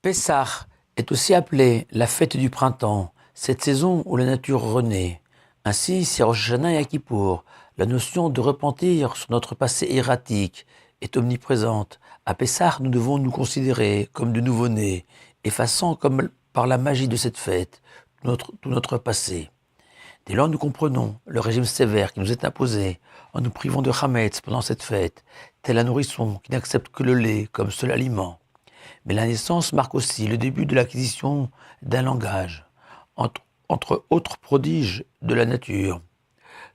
Pessah est aussi appelée la fête du printemps, cette saison où la nature renaît. Ainsi, c'est Rosh Hashanah et Kippour. La notion de repentir sur notre passé erratique est omniprésente. À Pessah, nous devons nous considérer comme de nouveau-nés, effaçant comme par la magie de cette fête tout notre passé. Dès lors, nous comprenons le régime sévère qui nous est imposé en nous privant de Hametz pendant cette fête, tel un nourrisson qui n'accepte que le lait comme seul aliment. Mais la naissance marque aussi le début de l'acquisition d'un langage, entre autres prodiges de la nature.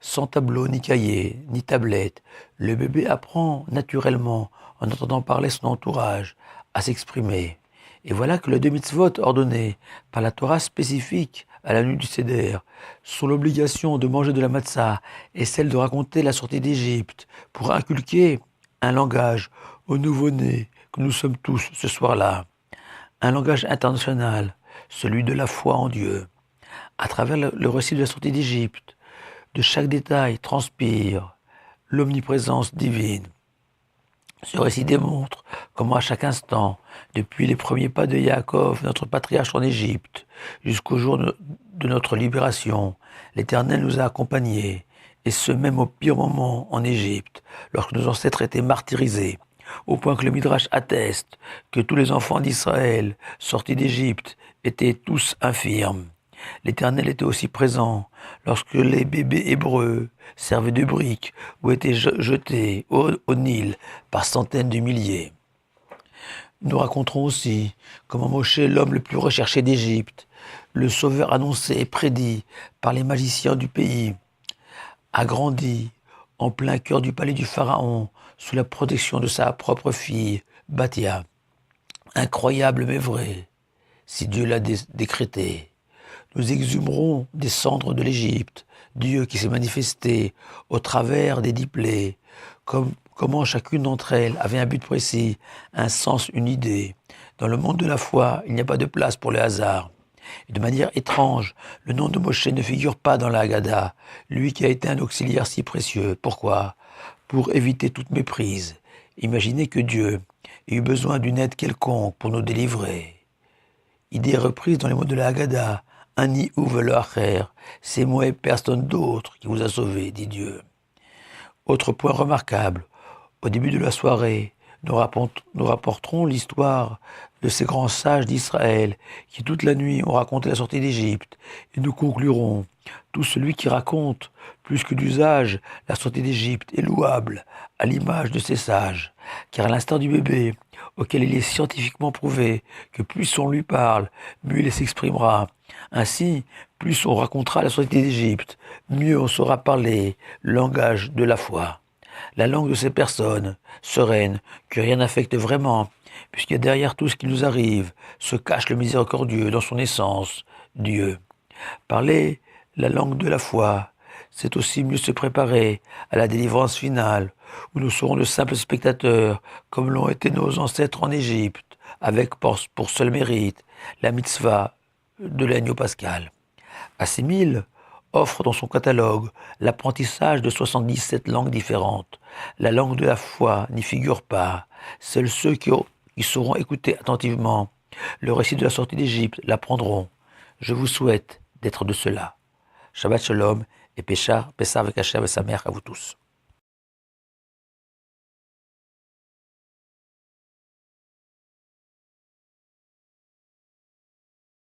Sans tableau, ni cahier, ni tablette, le bébé apprend naturellement, en entendant parler son entourage, à s'exprimer. Et voilà que les deux mitzvot ordonnés par la Torah spécifique à la nuit du Seder sont l'obligation de manger de la matzah et celle de raconter la sortie d'Égypte pour inculquer un langage aux nouveau-nés que nous sommes tous ce soir-là. Un langage international, celui de la foi en Dieu. À travers le récit de la sortie d'Égypte, de chaque détail transpire l'omniprésence divine. Ce récit démontre comment à chaque instant, depuis les premiers pas de Yaakov, notre patriarche en Égypte, jusqu'au jour de notre libération, l'Éternel nous a accompagnés, et ce même au pire moment en Égypte, lorsque nos ancêtres étaient martyrisés, au point que le Midrash atteste que tous les enfants d'Israël sortis d'Égypte étaient tous infirmes. L'Éternel était aussi présent lorsque les bébés hébreux servaient de briques ou étaient jetés au Nil par centaines de milliers. Nous raconterons aussi comment Moshe, l'homme le plus recherché d'Égypte, le sauveur annoncé et prédit par les magiciens du pays, a grandi en plein cœur du palais du Pharaon sous la protection de sa propre fille, Bathia. Incroyable mais vrai, si Dieu l'a décrété. Nous exhumerons des cendres de l'Égypte, Dieu qui s'est manifesté au travers des 10 plaies, comment chacune d'entre elles avait un but précis, un sens, une idée. Dans le monde de la foi, il n'y a pas de place pour le hasard. Et de manière étrange, le nom de Moshe ne figure pas dans la Haggadah, lui qui a été un auxiliaire si précieux. Pourquoi? Pour éviter toute méprise. Imaginez que Dieu ait eu besoin d'une aide quelconque pour nous délivrer. Idée reprise dans les mots de la Haggadah, Ani ouve le acher, c'est moi et personne d'autre qui vous a sauvé, dit Dieu. Autre point remarquable, au début de la soirée, nous rapporterons l'histoire de ces grands sages d'Israël qui toute la nuit ont raconté la sortie d'Égypte. Et nous conclurons, tout celui qui raconte, plus que d'usage, la sortie d'Égypte est louable, à l'image de ces sages. Car à l'instar du bébé, auquel il est scientifiquement prouvé que plus on lui parle, mieux il s'exprimera. Ainsi, plus on racontera la sortie d'Égypte, mieux on saura parler le langage de la foi. La langue de ces personnes, sereines, que rien n'affecte vraiment, puisque derrière tout ce qui nous arrive se cache le miséricordieux dans son essence, Dieu. Parler la langue de la foi, c'est aussi mieux se préparer à la délivrance finale, où nous serons de simples spectateurs, comme l'ont été nos ancêtres en Égypte, avec pour seul mérite la mitzvah de l'agneau pascal. Assimile offre dans son catalogue l'apprentissage de 77 langues différentes. La langue de la foi n'y figure pas. Seuls ceux qui sauront écouter attentivement le récit de la sortie d'Égypte l'apprendront. Je vous souhaite d'être de cela. Shabbat Shalom et Pessah avec Hachem et sa mère à vous tous.